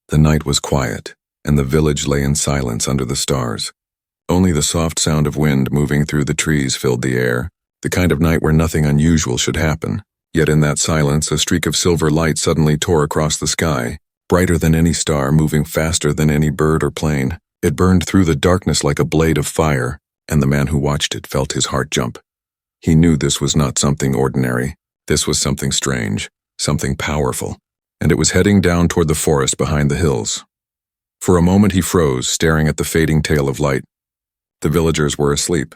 The night was quiet, and the village lay in silence under the stars. Only the soft sound of wind moving through the trees filled the air, the kind of night where nothing unusual should happen. Yet in that silence, a streak of silver light suddenly tore across the sky, brighter than any star, moving faster than any bird or plane. It burned through the darkness like a blade of fire, and the man who watched it felt his heart jump. He knew this was not something ordinary. This was something strange, something powerful, and it was heading down toward the forest behind the hills. For a moment he froze, staring at the fading tail of light. The villagers were asleep.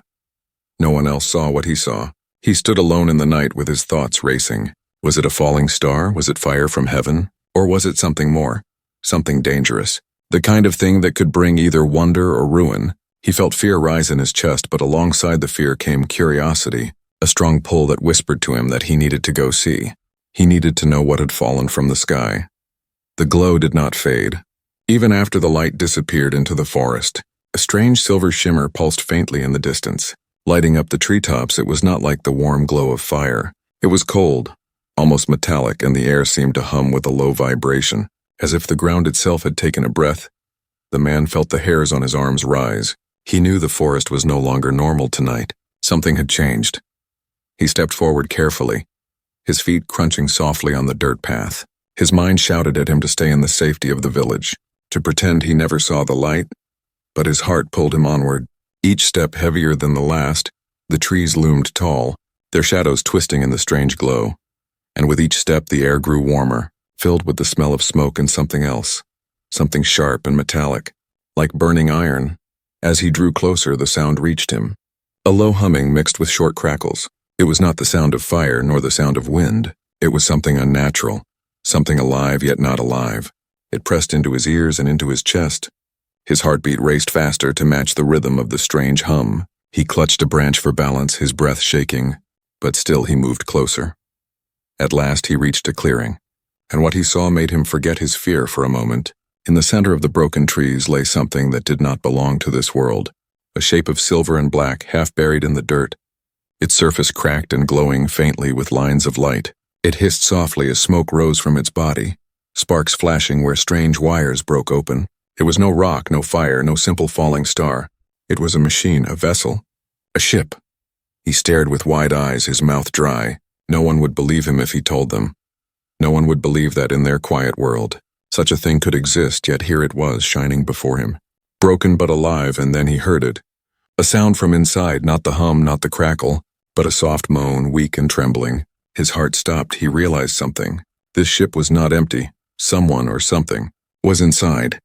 No one else saw what he saw. He stood alone in the night with his thoughts racing. Was it a falling star? Was it fire from heaven? Or was it something more? Something dangerous? The kind of thing that could bring either wonder or ruin. He felt fear rise in his chest, but alongside the fear came curiosity, a strong pull that whispered to him that he needed to go see. He needed to know what had fallen from the sky. The glow did not fade. Even after the light disappeared into the forest, a strange silver shimmer pulsed faintly in the distance. Lighting up the treetops, it was not like the warm glow of fire. It was cold, almost metallic, and the air seemed to hum with a low vibration, as if the ground itself had taken a breath. The man felt the hairs on his arms rise. He knew the forest was no longer normal tonight. Something had changed. He stepped forward carefully, his feet crunching softly on the dirt path. His mind shouted at him to stay in the safety of the village, to pretend he never saw the light, but his heart pulled him onward. Each step heavier than the last, the trees loomed tall, their shadows twisting in the strange glow. And with each step the air grew warmer, filled with the smell of smoke and something else, something sharp and metallic, like burning iron. As he drew closer, the sound reached him. A low humming mixed with short crackles. It was not the sound of fire nor the sound of wind. It was something unnatural, something alive yet not alive. It pressed into his ears and into his chest. His heartbeat raced faster to match the rhythm of the strange hum. He clutched a branch for balance, his breath shaking, but still he moved closer. At last he reached a clearing, and what he saw made him forget his fear for a moment. In the center of the broken trees lay something that did not belong to this world, a shape of silver and black, half buried in the dirt. Its surface cracked and glowing faintly with lines of light. It hissed softly as smoke rose from its body, sparks flashing where strange wires broke open. It was no rock, no fire, no simple falling star. It was a machine, a vessel, a ship. He stared with wide eyes, his mouth dry. No one would believe him if he told them. No one would believe that in their quiet world such a thing could exist, yet here it was, shining before him. Broken but alive, and then he heard it. A sound from inside, not the hum, not the crackle, but a soft moan, weak and trembling. His heart stopped. He realized something. This ship was not empty. Someone or something was inside.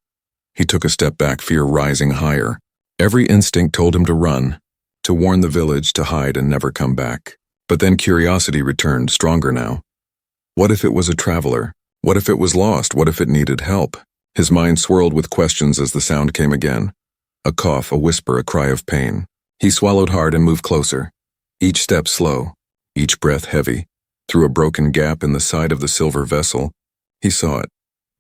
He took a step back, fear rising higher. Every instinct told him to run, to warn the village, to hide and never come back. But then curiosity returned, stronger now. What if it was a traveler? What if it was lost? What if it needed help? His mind swirled with questions as the sound came again. A cough, a whisper, a cry of pain. He swallowed hard and moved closer. Each step slow, each breath heavy. Through a broken gap in the side of the silver vessel, he saw it.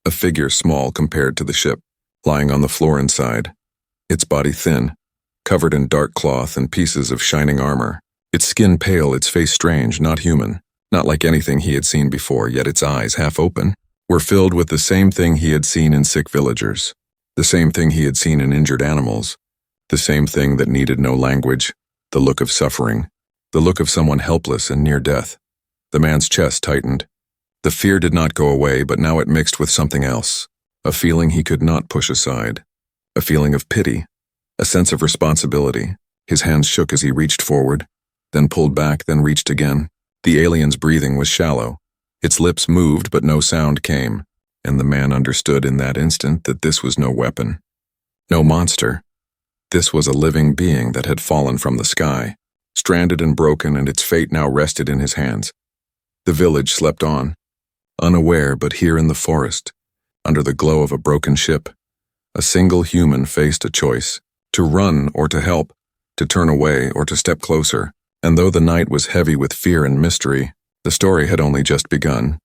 A figure small compared to the ship, lying on the floor inside. Its body thin, covered in dark cloth and pieces of shining armor. Its skin pale, its face strange, not human. Not like anything he had seen before, yet its eyes, half open, were filled with the same thing he had seen in sick villagers, the same thing he had seen in injured animals, the same thing that needed no language, the look of suffering, the look of someone helpless and near death. The man's chest tightened. The fear did not go away, but now it mixed with something else, a feeling he could not push aside, a feeling of pity, a sense of responsibility. His hands shook as he reached forward, then pulled back, then reached again. The alien's breathing was shallow. Its lips moved, but no sound came, and the man understood in that instant that this was no weapon, no monster. This was a living being that had fallen from the sky, stranded and broken, and its fate now rested in his hands. The village slept on, unaware, but here in the forest, under the glow of a broken ship, a single human faced a choice, to run or to help, to turn away or to step closer. And though the night was heavy with fear and mystery, the story had only just begun.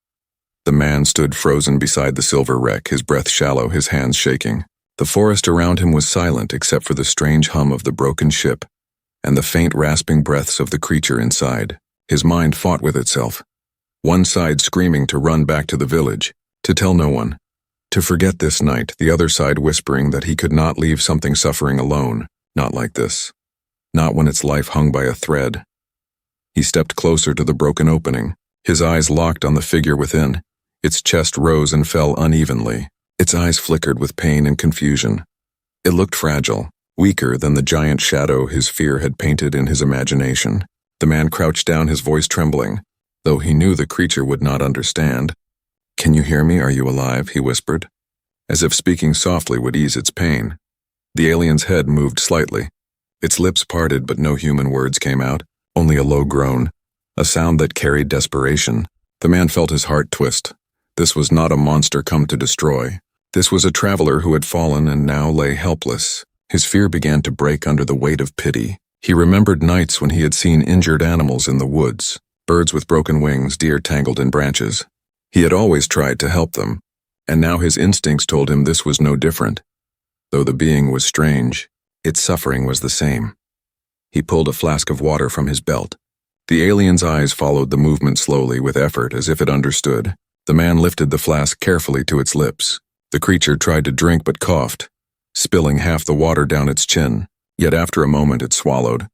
The man stood frozen beside the silver wreck, his breath shallow, his hands shaking. The forest around him was silent except for the strange hum of the broken ship and the faint rasping breaths of the creature inside. His mind fought with itself. One side screaming to run back to the village, to tell no one. To forget this night, the other side whispering that he could not leave something suffering alone, not like this. Not when its life hung by a thread. He stepped closer to the broken opening, his eyes locked on the figure within. Its chest rose and fell unevenly. Its eyes flickered with pain and confusion. It looked fragile, weaker than the giant shadow his fear had painted in his imagination. The man crouched down, his voice trembling, though he knew the creature would not understand. "Can you hear me? Are you alive?" he whispered, as if speaking softly would ease its pain. The alien's head moved slightly. Its lips parted, but no human words came out, only a low groan, a sound that carried desperation. The man felt his heart twist. This was not a monster come to destroy. This was a traveler who had fallen and now lay helpless. His fear began to break under the weight of pity. He remembered nights when he had seen injured animals in the woods, birds with broken wings, deer tangled in branches. He had always tried to help them, and now his instincts told him this was no different. Though the being was strange, its suffering was the same. He pulled a flask of water from his belt. The alien's eyes followed the movement slowly with effort, as if it understood. The man lifted the flask carefully to its lips. The creature tried to drink but coughed, spilling half the water down its chin. Yet after a moment it swallowed.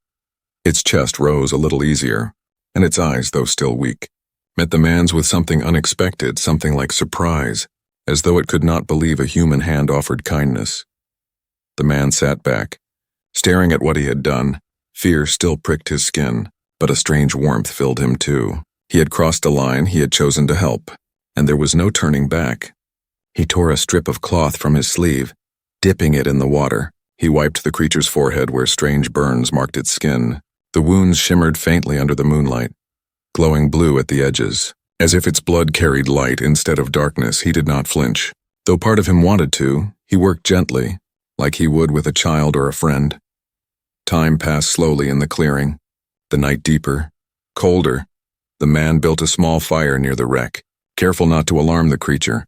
Its chest rose a little easier, and its eyes, though still weak, met the man's with something unexpected, something like surprise, as though it could not believe a human hand offered kindness. The man sat back, staring at what he had done. Fear still pricked his skin, but a strange warmth filled him too. He had crossed a line, he had chosen to help, and there was no turning back. He tore a strip of cloth from his sleeve, dipping it in the water. He wiped the creature's forehead where strange burns marked its skin. The wounds shimmered faintly under the moonlight, glowing blue at the edges. As if its blood carried light instead of darkness, he did not flinch. Though part of him wanted to, he worked gently, like he would with a child or a friend. Time passed slowly in the clearing, the night deeper, colder. The man built a small fire near the wreck, careful not to alarm the creature.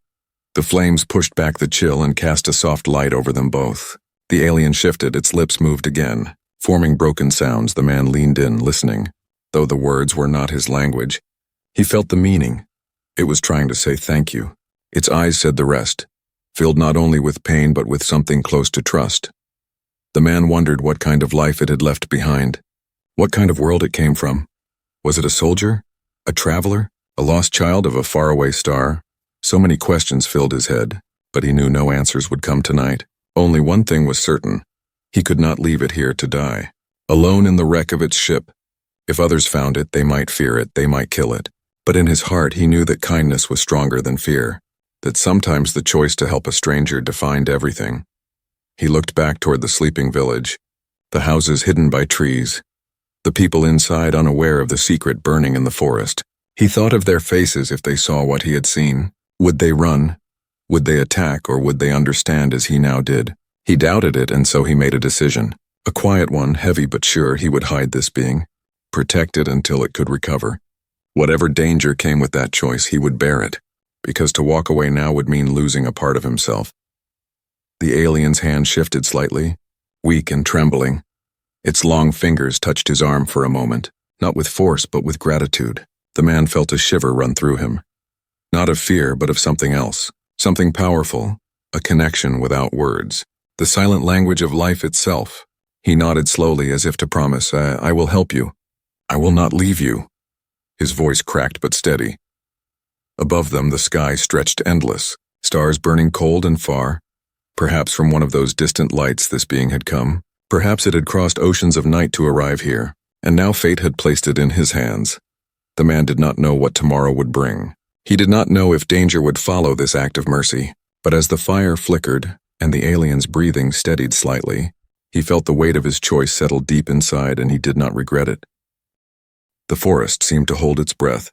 The flames pushed back the chill and cast a soft light over them both. The alien shifted, its lips moved again. Forming broken sounds, the man leaned in, listening. Though the words were not his language, he felt the meaning. It was trying to say thank you. Its eyes said the rest, filled not only with pain but with something close to trust. The man wondered what kind of life it had left behind, what kind of world it came from. Was it a soldier? A traveler? A lost child of a faraway star? So many questions filled his head, but he knew no answers would come tonight. Only one thing was certain. He could not leave it here to die, alone in the wreck of its ship. If others found it, they might fear it, they might kill it. But in his heart he knew that kindness was stronger than fear, that sometimes the choice to help a stranger defined everything. He looked back toward the sleeping village, the houses hidden by trees, the people inside unaware of the secret burning in the forest. He thought of their faces if they saw what he had seen. Would they run? Would they attack, or would they understand as he now did? He doubted it, and so he made a decision. A quiet one, heavy but sure. He would hide this being, protect it until it could recover. Whatever danger came with that choice, he would bear it, because to walk away now would mean losing a part of himself. The alien's hand shifted slightly, weak and trembling. Its long fingers touched his arm for a moment, not with force but with gratitude. The man felt a shiver run through him. Not of fear, but of something else, something powerful, a connection without words, the silent language of life itself. He nodded slowly as if to promise, I will help you. I will not leave you. His voice cracked but steady. Above them, the sky stretched endless, stars burning cold and far. Perhaps from one of those distant lights this being had come. Perhaps it had crossed oceans of night to arrive here, and now fate had placed it in his hands. The man did not know what tomorrow would bring. He did not know if danger would follow this act of mercy, but as the fire flickered and the alien's breathing steadied slightly, he felt the weight of his choice settle deep inside, and he did not regret it. The forest seemed to hold its breath.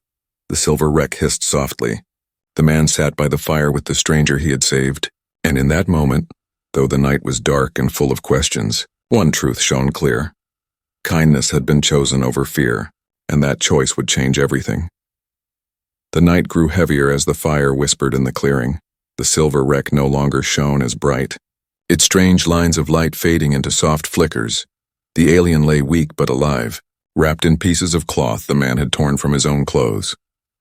The silver wreck hissed softly. The man sat by the fire with the stranger he had saved, and in that moment, though the night was dark and full of questions, one truth shone clear. Kindness had been chosen over fear, and that choice would change everything. The night grew heavier as the fire whispered in the clearing. The silver wreck no longer shone as bright, its strange lines of light fading into soft flickers. The alien lay weak but alive, wrapped in pieces of cloth the man had torn from his own clothes.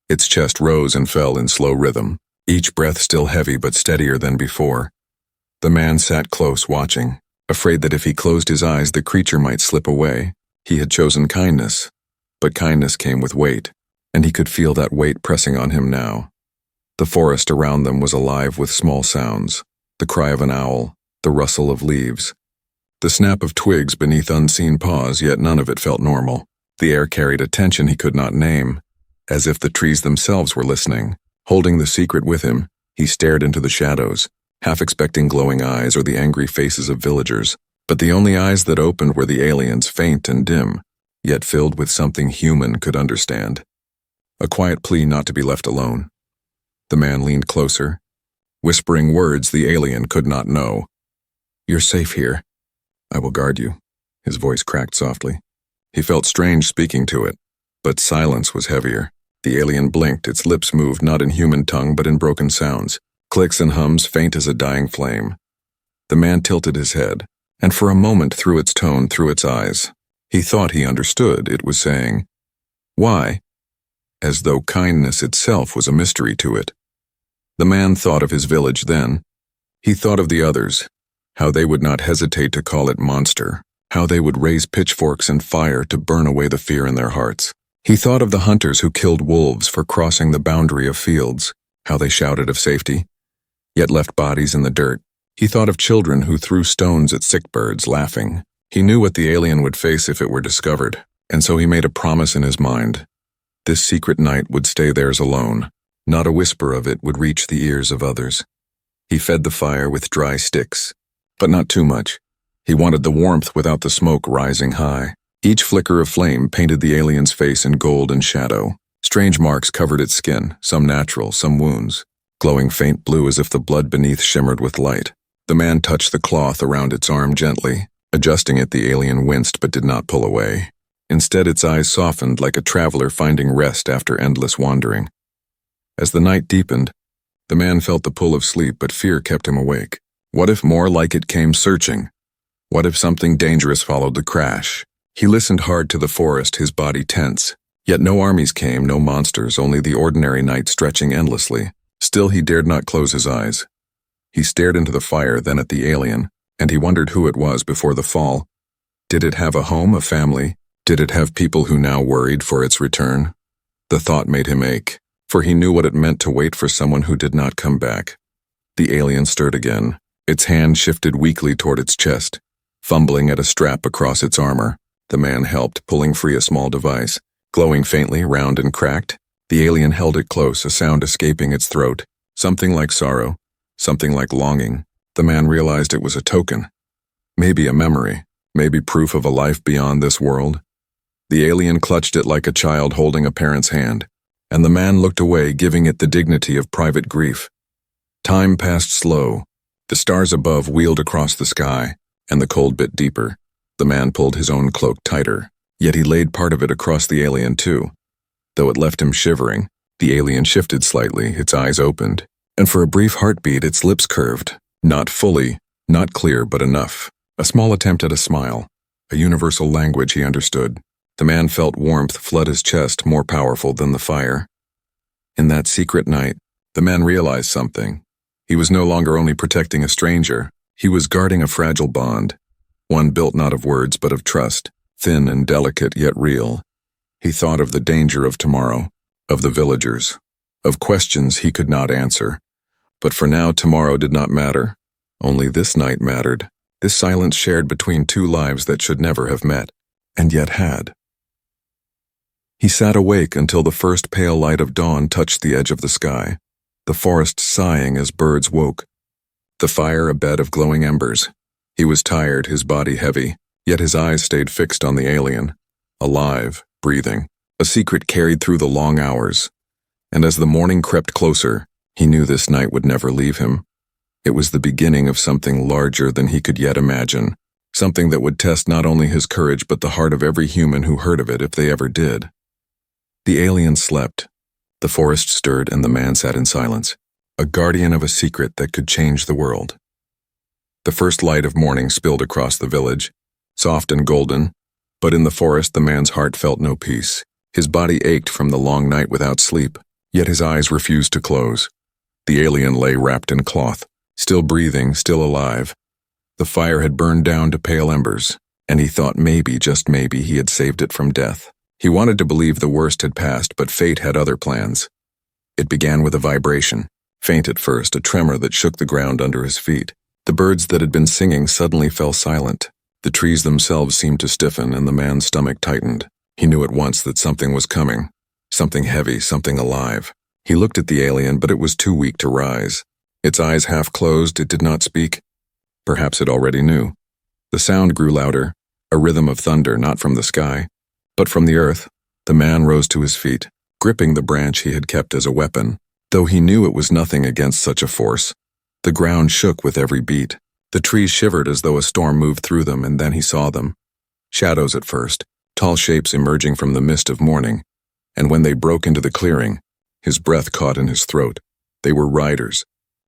Its chest rose and fell in slow rhythm. each breath still heavy but steadier than before. The man sat close, watching, afraid that if he closed his eyes the creature might slip away. He had chosen kindness, but kindness came with weight, and he could feel that weight pressing on him now. The forest around them was alive with small sounds, the cry of an owl, the rustle of leaves, the snap of twigs beneath unseen paws, yet none of it felt normal. The air carried a tension he could not name, as if the trees themselves were listening. Holding the secret with him, he stared into the shadows, half expecting glowing eyes or the angry faces of villagers. But the only eyes that opened were the aliens, faint and dim, yet filled with something human could understand. A quiet plea not to be left alone. The man leaned closer, whispering words the alien could not know. "You're safe here. I will guard you." His voice cracked softly. He felt strange speaking to it, but silence was heavier. The alien blinked, its lips moved not in human tongue but in broken sounds, clicks and hums faint as a dying flame. The man tilted his head, and for a moment through its tone, through its eyes, he thought he understood. It was saying, "Why?" As though kindness itself was a mystery to it. The man thought of his village then. He thought of the others, how they would not hesitate to call it monster, how they would raise pitchforks and fire to burn away the fear in their hearts. He thought of the hunters who killed wolves for crossing the boundary of fields, how they shouted of safety, yet left bodies in the dirt. He thought of children who threw stones at sick birds, laughing. He knew what the alien would face if it were discovered, and so he made a promise in his mind. This secret night would stay theirs alone. Not a whisper of it would reach the ears of others. He fed the fire with dry sticks, but not too much. He wanted the warmth without the smoke rising high. Each flicker of flame painted the alien's face in gold and shadow. Strange marks covered its skin, some natural, some wounds, glowing faint blue as if the blood beneath shimmered with light. The man touched the cloth around its arm gently. Adjusting it, the alien winced but did not pull away. Instead, its eyes softened like a traveler finding rest after endless wandering. As the night deepened, the man felt the pull of sleep, but fear kept him awake. What if more like it came searching? What if something dangerous followed the crash? He listened hard to the forest, his body tense. Yet no armies came, no monsters, only the ordinary night stretching endlessly. Still he dared not close his eyes. He stared into the fire, then at the alien, and he wondered who it was before the fall. Did it have a home, a family? Did it have people who now worried for its return? The thought made him ache, for he knew what it meant to wait for someone who did not come back. The alien stirred again. Its hand shifted weakly toward its chest, fumbling at a strap across its armor. The man helped, pulling free a small device. Glowing faintly, round and cracked, the alien held it close, a sound escaping its throat. Something like sorrow, something like longing. The man realized it was a token. Maybe a memory, maybe proof of a life beyond this world. The alien clutched it like a child holding a parent's hand, and the man looked away, giving it the dignity of private grief. Time passed slow. The stars above wheeled across the sky, and the cold bit deeper. The man pulled his own cloak tighter, yet he laid part of it across the alien too. Though it left him shivering, the alien shifted slightly, its eyes opened, and for a brief heartbeat its lips curved. Not fully, not clear, but enough. A small attempt at a smile, a universal language he understood. The man felt warmth flood his chest, more powerful than the fire. In that secret night, the man realized something. He was no longer only protecting a stranger, he was guarding a fragile bond, one built not of words but of trust, thin and delicate yet real. He thought of the danger of tomorrow, of the villagers, of questions he could not answer. But for now, tomorrow did not matter. Only this night mattered, this silence shared between two lives that should never have met, and yet had. He sat awake until the first pale light of dawn touched the edge of the sky, the forest sighing as birds woke, the fire a bed of glowing embers. He was tired, his body heavy, yet his eyes stayed fixed on the alien, alive, breathing, a secret carried through the long hours. And as the morning crept closer, he knew this night would never leave him. It was the beginning of something larger than he could yet imagine, something that would test not only his courage but the heart of every human who heard of it if they ever did. The alien slept. The forest stirred and the man sat in silence, a guardian of a secret that could change the world. The first light of morning spilled across the village, soft and golden, but in the forest the man's heart felt no peace. His body ached from the long night without sleep, yet his eyes refused to close. The alien lay wrapped in cloth, still breathing, still alive. The fire had burned down to pale embers, and he thought maybe, just maybe, he had saved it from death. He wanted to believe the worst had passed, but fate had other plans. It began with a vibration, faint at first, a tremor that shook the ground under his feet. The birds that had been singing suddenly fell silent. The trees themselves seemed to stiffen, and the man's stomach tightened. He knew at once that something was coming. Something heavy, something alive. He looked at the alien, but it was too weak to rise. Its eyes half closed, it did not speak. Perhaps it already knew. The sound grew louder, a rhythm of thunder, not from the sky, but from the earth. The man rose to his feet, gripping the branch he had kept as a weapon, though he knew it was nothing against such a force. The ground shook with every beat. The trees shivered as though a storm moved through them, and then he saw them. Shadows at first, tall shapes emerging from the mist of morning, and when they broke into the clearing, his breath caught in his throat. They were riders,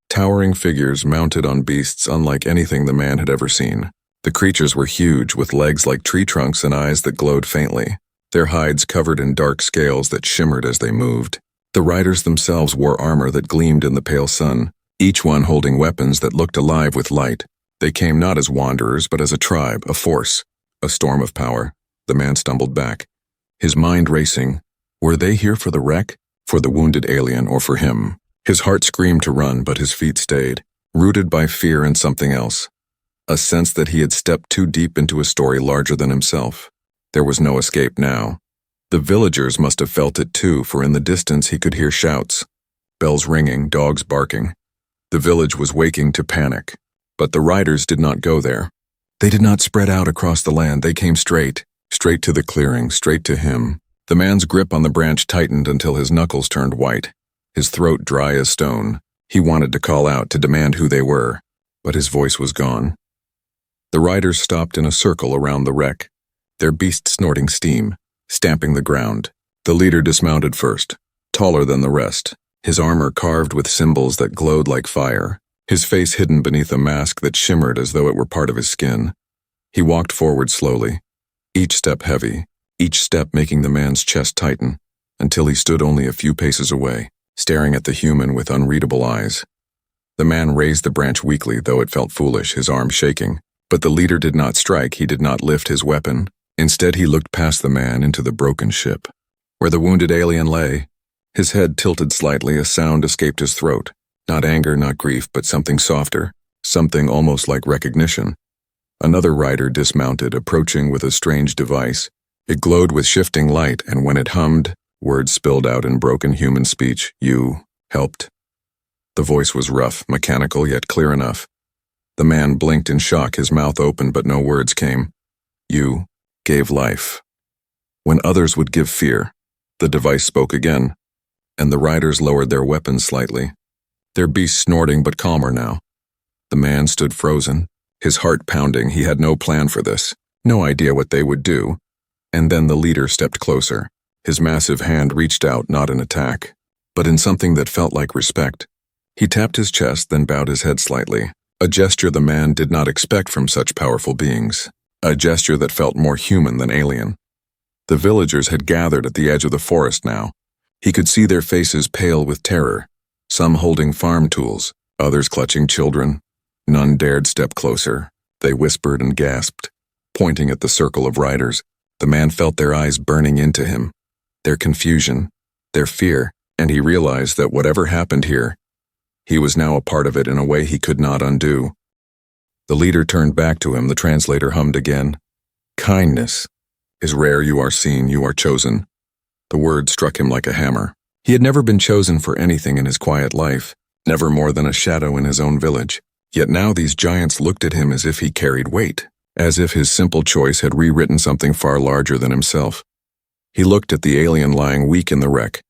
towering figures mounted on beasts unlike anything the man had ever seen. The creatures were huge, with legs like tree trunks and eyes that glowed faintly, their hides covered in dark scales that shimmered as they moved. The riders themselves wore armor that gleamed in the pale sun, each one holding weapons that looked alive with light. They came not as wanderers, but as a tribe, a force, a storm of power. The man stumbled back, his mind racing. Were they here for the wreck, for the wounded alien, or for him? His heart screamed to run, but his feet stayed, rooted by fear and something else. A sense that he had stepped too deep into a story larger than himself. There was no escape now. The villagers must have felt it too, for in the distance he could hear shouts, bells ringing, dogs barking. The village was waking to panic, but the riders did not go there. They did not spread out across the land. They came straight to the clearing, straight to him. The man's grip on the branch tightened until his knuckles turned white, his throat dry as stone. He wanted to call out, to demand who they were, but his voice was gone. The riders stopped in a circle around the wreck, their beasts snorting steam, stamping the ground. The leader dismounted first, taller than the rest, his armor carved with symbols that glowed like fire, his face hidden beneath a mask that shimmered as though it were part of his skin. He walked forward slowly, each step heavy, each step making the man's chest tighten, until he stood only a few paces away, staring at the human with unreadable eyes. The man raised the branch weakly, though it felt foolish, his arm shaking. But the leader did not strike, he did not lift his weapon. Instead, he looked past the man into the broken ship, where the wounded alien lay. His head tilted slightly, a sound escaped his throat. Not anger, not grief, but something softer, something almost like recognition. Another rider dismounted, approaching with a strange device. It glowed with shifting light, and when it hummed, words spilled out in broken human speech. You helped. The voice was rough, mechanical, yet clear enough. The man blinked in shock, his mouth open, but no words came. You gave life. When others would give fear, the device spoke again, and the riders lowered their weapons slightly, their beasts snorting but calmer now. The man stood frozen, his heart pounding. He had no plan for this, no idea what they would do. And then the leader stepped closer. His massive hand reached out, not in attack, but in something that felt like respect. He tapped his chest, then bowed his head slightly. A gesture the man did not expect from such powerful beings. A gesture that felt more human than alien. The villagers had gathered at the edge of the forest now. He could see their faces pale with terror, some holding farm tools, others clutching children. None dared step closer. They whispered and gasped, pointing at the circle of riders. The man felt their eyes burning into him, their confusion, their fear, and he realized that whatever happened here, he was now a part of it in a way he could not undo. The leader turned back to him, the translator hummed again. Kindness is rare, you are seen, you are chosen. The word struck him like a hammer. He had never been chosen for anything in his quiet life, never more than a shadow in his own village. Yet now these giants looked at him as if he carried weight, as if his simple choice had rewritten something far larger than himself. He looked at the alien lying weak in the wreck,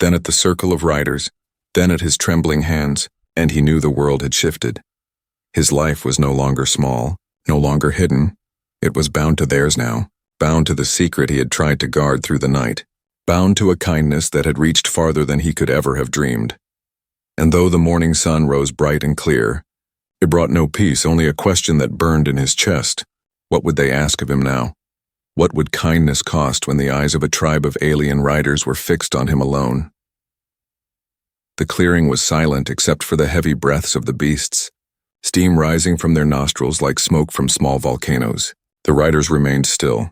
then at the circle of riders, then at his trembling hands, and he knew the world had shifted. His life was no longer small, no longer hidden. It was bound to theirs now, bound to the secret he had tried to guard through the night, bound to a kindness that had reached farther than he could ever have dreamed. And though the morning sun rose bright and clear, it brought no peace, only a question that burned in his chest. What would they ask of him now? What would kindness cost when the eyes of a tribe of alien riders were fixed on him alone? The clearing was silent except for the heavy breaths of the beasts, steam rising from their nostrils like smoke from small volcanoes. The riders remained still,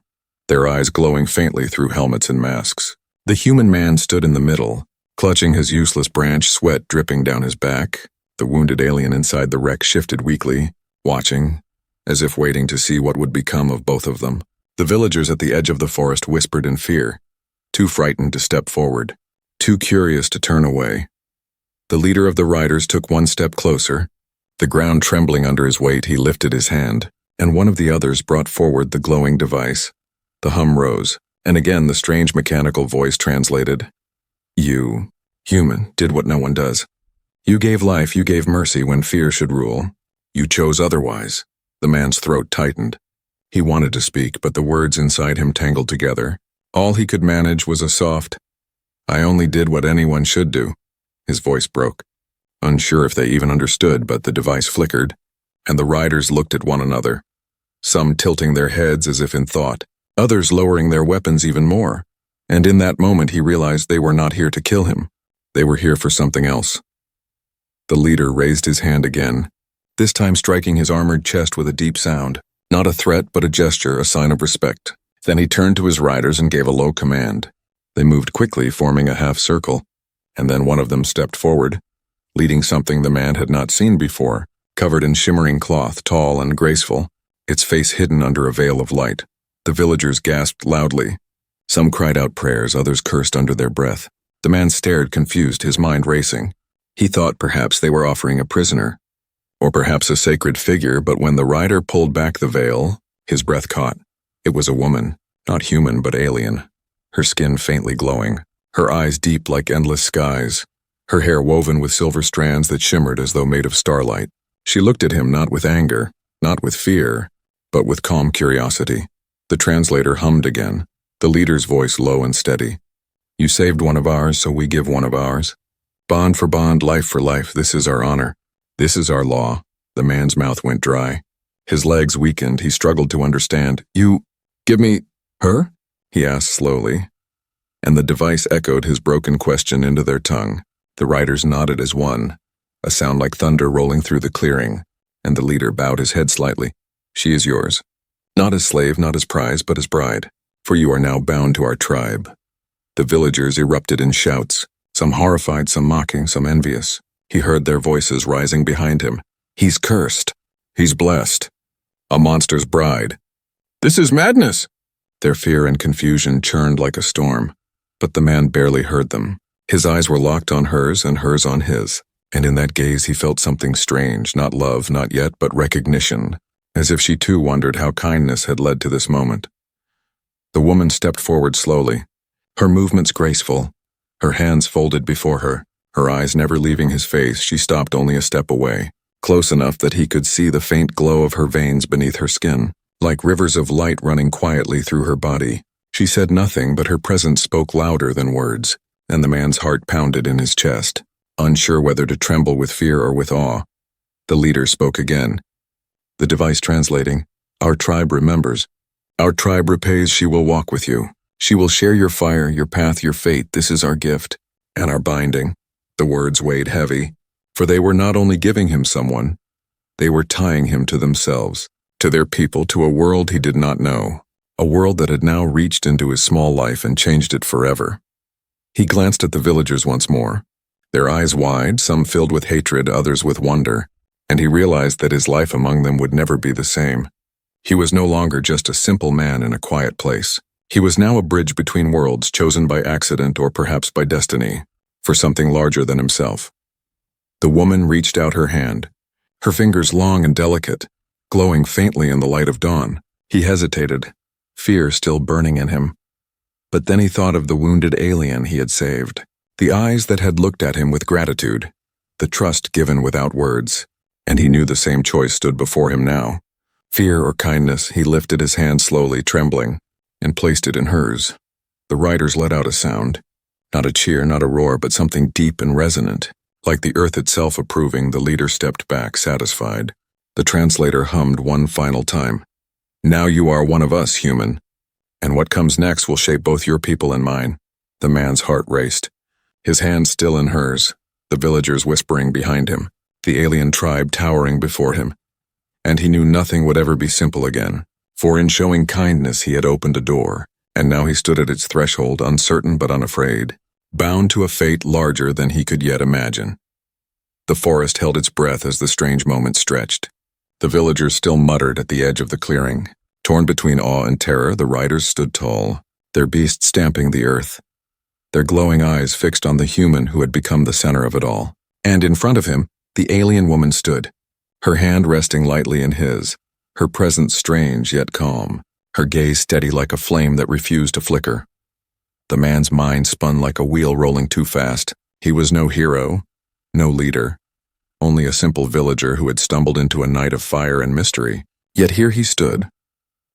their eyes glowing faintly through helmets and masks. The human man stood in the middle, clutching his useless branch, sweat dripping down his back. The wounded alien inside the wreck shifted weakly, watching, as if waiting to see what would become of both of them. The villagers at the edge of the forest whispered in fear, too frightened to step forward, too curious to turn away. The leader of the riders took one step closer. The ground trembling under his weight, he lifted his hand, and one of the others brought forward the glowing device. The hum rose, and again the strange mechanical voice translated. You, human, did what no one does. You gave life, you gave mercy when fear should rule. You chose otherwise. The man's throat tightened. He wanted to speak, but the words inside him tangled together. All he could manage was a soft, "I only did what anyone should do." His voice broke, unsure if they even understood, but the device flickered, and the riders looked at one another, some tilting their heads as if in thought, others lowering their weapons even more. And in that moment he realized they were not here to kill him. They were here for something else. The leader raised his hand again, this time striking his armored chest with a deep sound. Not a threat, but a gesture, a sign of respect. Then he turned to his riders and gave a low command. They moved quickly, forming a half circle, and then one of them stepped forward, leading something the man had not seen before, covered in shimmering cloth, tall and graceful, its face hidden under a veil of light. The villagers gasped loudly. Some cried out prayers, others cursed under their breath. The man stared, confused, his mind racing. He thought perhaps they were offering a prisoner, or perhaps a sacred figure, but when the rider pulled back the veil, his breath caught. It was a woman, not human but alien, her skin faintly glowing, her eyes deep like endless skies, her hair woven with silver strands that shimmered as though made of starlight. She looked at him not with anger, not with fear, but with calm curiosity. The translator hummed again, the leader's voice low and steady. You saved one of ours, so we give one of ours. Bond for bond, life for life, this is our honor. This is our law. The man's mouth went dry. His legs weakened, he struggled to understand. You give me her? He asked slowly. And the device echoed his broken question into their tongue. The riders nodded as one, a sound like thunder rolling through the clearing, and the leader bowed his head slightly. She is yours. Not as slave, not as prize, but as bride, for you are now bound to our tribe. The villagers erupted in shouts, some horrified, some mocking, some envious. He heard their voices rising behind him. He's cursed. He's blessed. A monster's bride. This is madness! Their fear and confusion churned like a storm, but the man barely heard them. His eyes were locked on hers and hers on his, and in that gaze he felt something strange, not love, not yet, but recognition, as if she too wondered how kindness had led to this moment. The woman stepped forward slowly, her movements graceful, her hands folded before her. Her eyes never leaving his face, she stopped only a step away, close enough that he could see the faint glow of her veins beneath her skin, like rivers of light running quietly through her body. She said nothing, but her presence spoke louder than words, and the man's heart pounded in his chest, unsure whether to tremble with fear or with awe. The leader spoke again, the device translating, Our tribe remembers. Our tribe repays, she will walk with you. She will share your fire, your path, your fate. This is our gift, and our binding. The words weighed heavy, for they were not only giving him someone, they were tying him to themselves, to their people, to a world he did not know, a world that had now reached into his small life and changed it forever. He glanced at the villagers once more, their eyes wide, some filled with hatred, others with wonder, and he realized that his life among them would never be the same. He was no longer just a simple man in a quiet place. He was now a bridge between worlds, chosen by accident or perhaps by destiny, for something larger than himself. The woman reached out her hand, her fingers long and delicate, glowing faintly in the light of dawn. He hesitated, fear still burning in him. But then he thought of the wounded alien he had saved, the eyes that had looked at him with gratitude, the trust given without words, and he knew the same choice stood before him now. Fear or kindness, he lifted his hand slowly, trembling, and placed it in hers. The riders let out a sound. Not a cheer, not a roar, but something deep and resonant. Like the earth itself approving, the leader stepped back, satisfied. The translator hummed one final time. Now you are one of us, human. And what comes next will shape both your people and mine. The man's heart raced, his hand still in hers, the villagers whispering behind him, the alien tribe towering before him. And he knew nothing would ever be simple again, for in showing kindness he had opened a door, and now he stood at its threshold, uncertain but unafraid, bound to a fate larger than he could yet imagine. The forest held its breath as the strange moment stretched. The villagers still muttered at the edge of the clearing. Torn between awe and terror, the riders stood tall, their beasts stamping the earth, their glowing eyes fixed on the human who had become the center of it all. And in front of him, the alien woman stood, her hand resting lightly in his, her presence strange yet calm, her gaze steady like a flame that refused to flicker. The man's mind spun like a wheel rolling too fast. He was no hero, no leader, only a simple villager who had stumbled into a night of fire and mystery. Yet here he stood,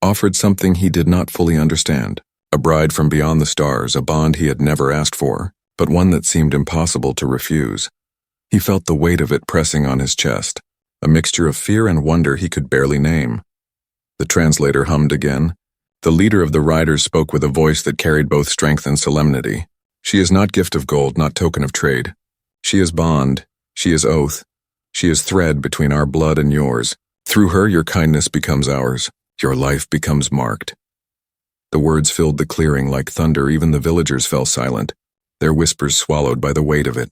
offered something he did not fully understand, a bride from beyond the stars, a bond he had never asked for, but one that seemed impossible to refuse. He felt the weight of it pressing on his chest, a mixture of fear and wonder he could barely name. The translator hummed again. The leader of the riders spoke with a voice that carried both strength and solemnity. She is not gift of gold, not token of trade. She is bond, she is oath, she is thread between our blood and yours. Through her your kindness becomes ours, your life becomes marked. The words filled the clearing like thunder. Even the villagers fell silent, their whispers swallowed by the weight of it.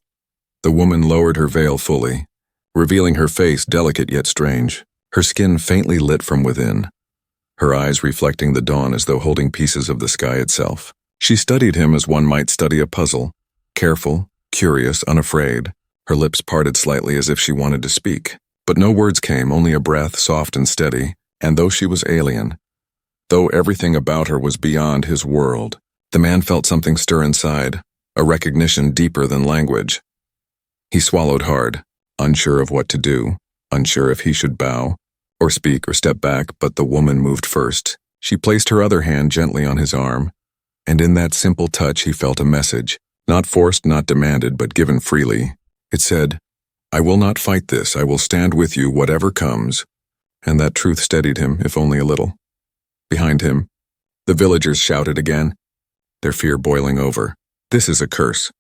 The woman lowered her veil fully, revealing her face delicate yet strange, her skin faintly lit from within, her eyes reflecting the dawn as though holding pieces of the sky itself. She studied him as one might study a puzzle, careful, curious, unafraid. Her lips parted slightly as if she wanted to speak, but no words came, only a breath, soft and steady. And though she was alien, though everything about her was beyond his world, the man felt something stir inside, a recognition deeper than language. He swallowed hard, unsure of what to do, unsure if he should bow, or speak, or step back, but the woman moved first. She placed her other hand gently on his arm, and in that simple touch he felt a message, not forced, not demanded, but given freely. It said, "I will not fight this, I will stand with you whatever comes," and that truth steadied him, if only a little. Behind him, the villagers shouted again, their fear boiling over. "This is a curse,"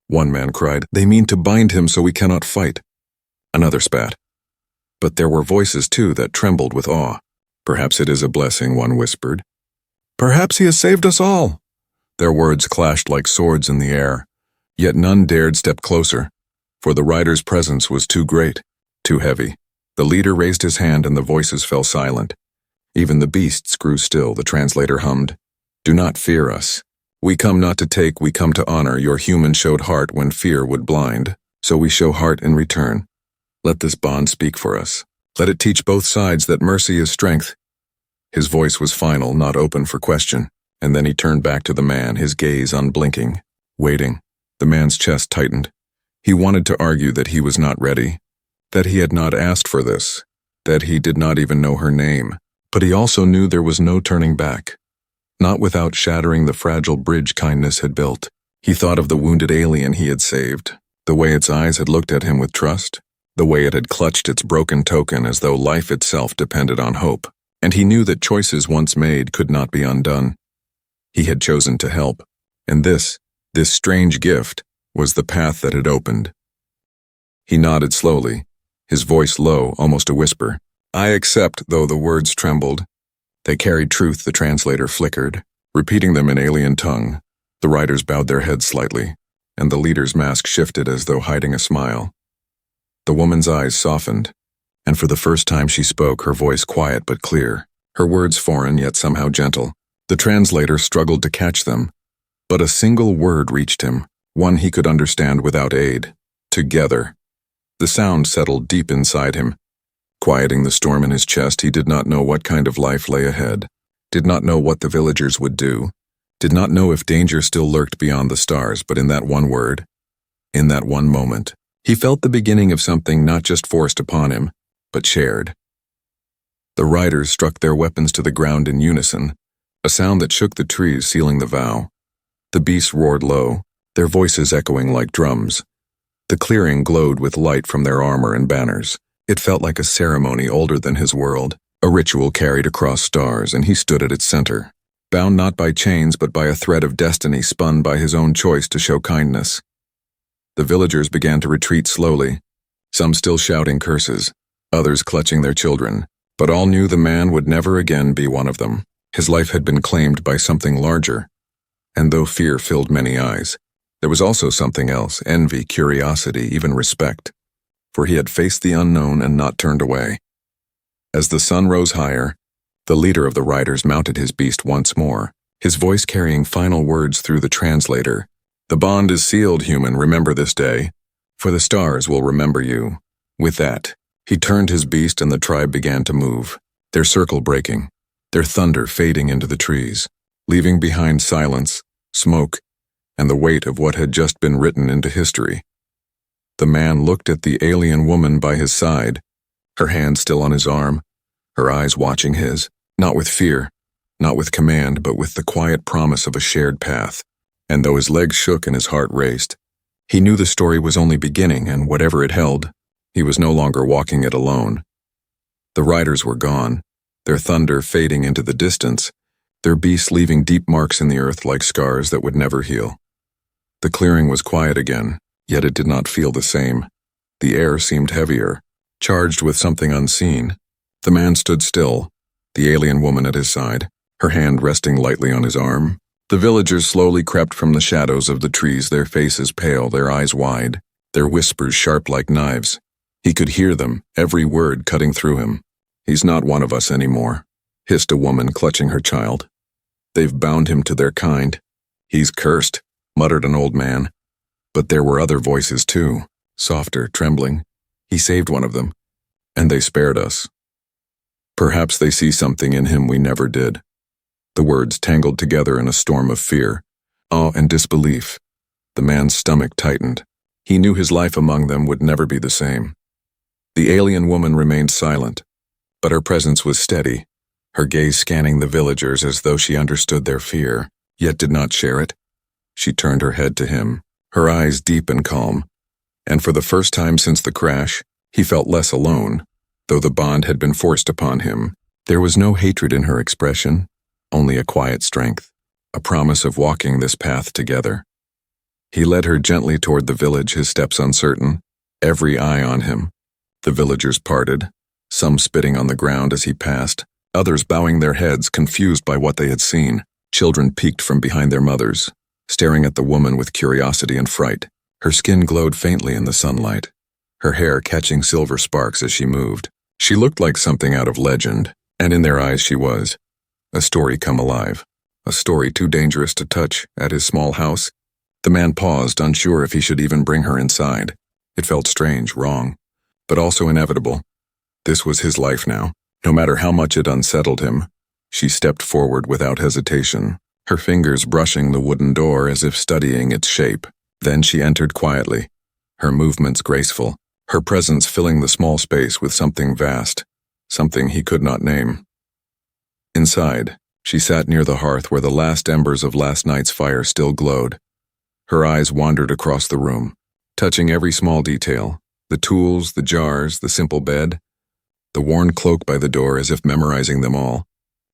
one man cried. "They mean to bind him so we cannot fight." Another spat. But there were voices too that trembled with awe. "Perhaps it is a blessing," one whispered. "Perhaps he has saved us all." Their words clashed like swords in the air, yet none dared step closer, for the rider's presence was too great, too heavy. The leader raised his hand and the voices fell silent. Even the beasts grew still. The translator hummed, "Do not fear us. We come not to take, we come to honor. Your human showed heart when fear would blind, so we show heart in return. Let this bond speak for us. Let it teach both sides that mercy is strength." His voice was final, not open for question, and then he turned back to the man, his gaze unblinking, waiting. The man's chest tightened. He wanted to argue that he was not ready, that he had not asked for this, that he did not even know her name, but he also knew there was no turning back, not without shattering the fragile bridge kindness had built. He thought of the wounded alien he had saved, the way its eyes had looked at him with trust, the way it had clutched its broken token as though life itself depended on hope, and he knew that choices once made could not be undone. He had chosen to help, and this strange gift, was the path that had opened. He nodded slowly, his voice low, almost a whisper. "I accept," though the words trembled. They carried truth, the translator flickered, repeating them in alien tongue. The riders bowed their heads slightly, and the leader's mask shifted as though hiding a smile. The woman's eyes softened, and for the first time she spoke, her voice quiet but clear, her words foreign yet somehow gentle. The translator struggled to catch them, but a single word reached him, one he could understand without aid. Together. The sound settled deep inside him, quieting the storm in his chest. He did not know what kind of life lay ahead, did not know what the villagers would do, did not know if danger still lurked beyond the stars, but in that one word, in that one moment, he felt the beginning of something not just forced upon him, but shared. The riders struck their weapons to the ground in unison, a sound that shook the trees, sealing the vow. The beasts roared low, their voices echoing like drums. The clearing glowed with light from their armor and banners. It felt like a ceremony older than his world, a ritual carried across stars, and he stood at its center, bound not by chains but by a thread of destiny spun by his own choice to show kindness. The villagers began to retreat slowly, some still shouting curses, others clutching their children, but all knew the man would never again be one of them. His life had been claimed by something larger, and though fear filled many eyes, there was also something else: envy, curiosity, even respect, for he had faced the unknown and not turned away. As the sun rose higher, the leader of the riders mounted his beast once more, his voice carrying final words through the translator. "The bond is sealed, human, remember this day, for the stars will remember you." With that, he turned his beast and the tribe began to move, their circle breaking, their thunder fading into the trees, leaving behind silence, smoke, and the weight of what had just been written into history. The man looked at the alien woman by his side, her hand still on his arm, her eyes watching his, not with fear, not with command, but with the quiet promise of a shared path. And though his legs shook and his heart raced, he knew the story was only beginning, and whatever it held, he was no longer walking it alone. The riders were gone, their thunder fading into the distance, their beasts leaving deep marks in the earth like scars that would never heal. The clearing was quiet again, yet it did not feel the same. The air seemed heavier, charged with something unseen. The man stood still, the alien woman at his side, her hand resting lightly on his arm. The villagers slowly crept from the shadows of the trees, their faces pale, their eyes wide, their whispers sharp like knives. He could hear them, every word cutting through him. "He's not one of us anymore," hissed a woman clutching her child. "They've bound him to their kind." "He's cursed," muttered an old man. But there were other voices too, softer, trembling. "He saved one of them, and they spared us. Perhaps they see something in him we never did." The words tangled together in a storm of fear, awe, and disbelief. The man's stomach tightened. He knew his life among them would never be the same. The alien woman remained silent, but her presence was steady, her gaze scanning the villagers as though she understood their fear, yet did not share it. She turned her head to him, her eyes deep and calm, and for the first time since the crash, he felt less alone. Though the bond had been forced upon him, there was no hatred in her expression, only a quiet strength, a promise of walking this path together. He led her gently toward the village, his steps uncertain, every eye on him. The villagers parted, some spitting on the ground as he passed, others bowing their heads, confused by what they had seen. Children peeked from behind their mothers, staring at the woman with curiosity and fright. Her skin glowed faintly in the sunlight, her hair catching silver sparks as she moved. She looked like something out of legend, and in their eyes she was. A story come alive, a story too dangerous to touch. At his small house, the man paused, unsure if he should even bring her inside. It felt strange, wrong, but also inevitable. This was his life now, no matter how much it unsettled him. She stepped forward without hesitation, her fingers brushing the wooden door as if studying its shape. Then she entered quietly, her movements graceful, her presence filling the small space with something vast, something he could not name. Inside, she sat near the hearth where the last embers of last night's fire still glowed. Her eyes wandered across the room, touching every small detail, the tools, the jars, the simple bed, the worn cloak by the door, as if memorizing them all.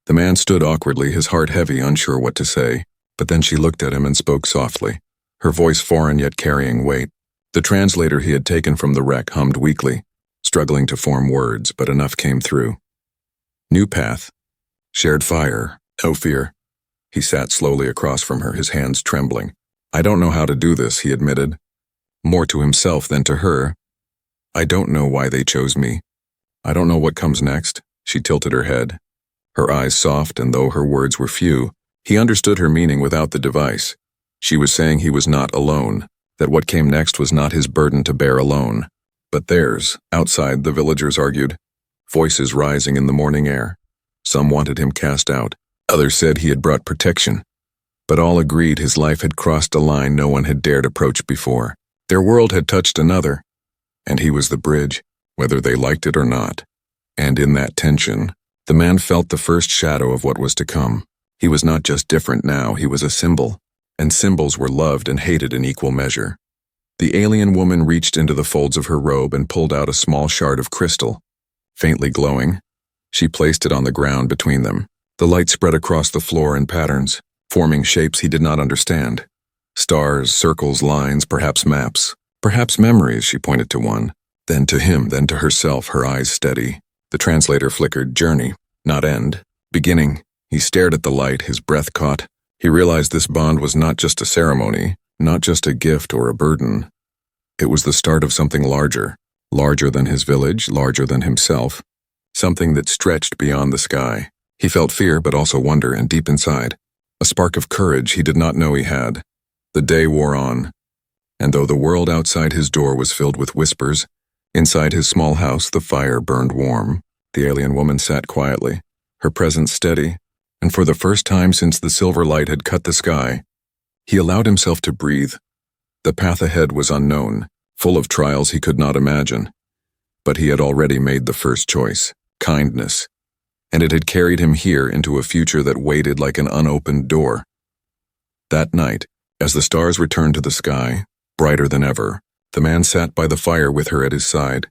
The man stood awkwardly, his heart heavy, unsure what to say, but then she looked at him and spoke softly, her voice foreign yet carrying weight. The translator he had taken from the wreck hummed weakly, struggling to form words, but enough came through. "New path. Shared fire. No fear." He sat slowly across from her, his hands trembling. "I don't know how to do this," he admitted, more to himself than to her. "I don't know why they chose me. I don't know what comes next." She tilted her head, her eyes soft, and though her words were few, he understood her meaning without the device. She was saying he was not alone, that what came next was not his burden to bear alone, but theirs. Outside, the villagers argued, voices rising in the morning air. Some wanted him cast out, others said he had brought protection, but all agreed his life had crossed a line no one had dared approach before. Their world had touched another, and he was the bridge, whether they liked it or not. And in that tension, the man felt the first shadow of what was to come. He was not just different now, he was a symbol, and symbols were loved and hated in equal measure. The alien woman reached into the folds of her robe and pulled out a small shard of crystal. Faintly glowing, she placed it on the ground between them. The light spread across the floor in patterns, forming shapes he did not understand. Stars, circles, lines, perhaps maps. Perhaps memories, she pointed to one. Then to him, then to herself, her eyes steady. The translator flickered. Journey, not end. Beginning. He stared at the light, his breath caught. He realized this bond was not just a ceremony, not just a gift or a burden. It was the start of something larger, larger than his village, larger than himself, something that stretched beyond the sky. He felt fear, but also wonder, and deep inside, a spark of courage he did not know he had. The day wore on, and though the world outside his door was filled with whispers, inside his small house the fire burned warm. The alien woman sat quietly, her presence steady, and for the first time since the silver light had cut the sky, he allowed himself to breathe. The path ahead was unknown, full of trials he could not imagine, but he had already made the first choice, kindness, and it had carried him here into a future that waited like an unopened door. That night, as the stars returned to the sky, brighter than ever, the man sat by the fire with her at his side.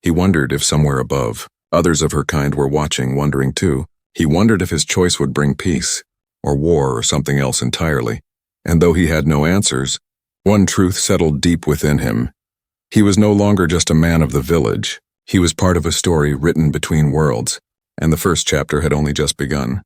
He wondered if somewhere above, others of her kind were watching, wondering too. He wondered if his choice would bring peace, or war, or something else entirely. And though he had no answers, one truth settled deep within him. He was no longer just a man of the village. He was part of a story written between worlds, and the first chapter had only just begun.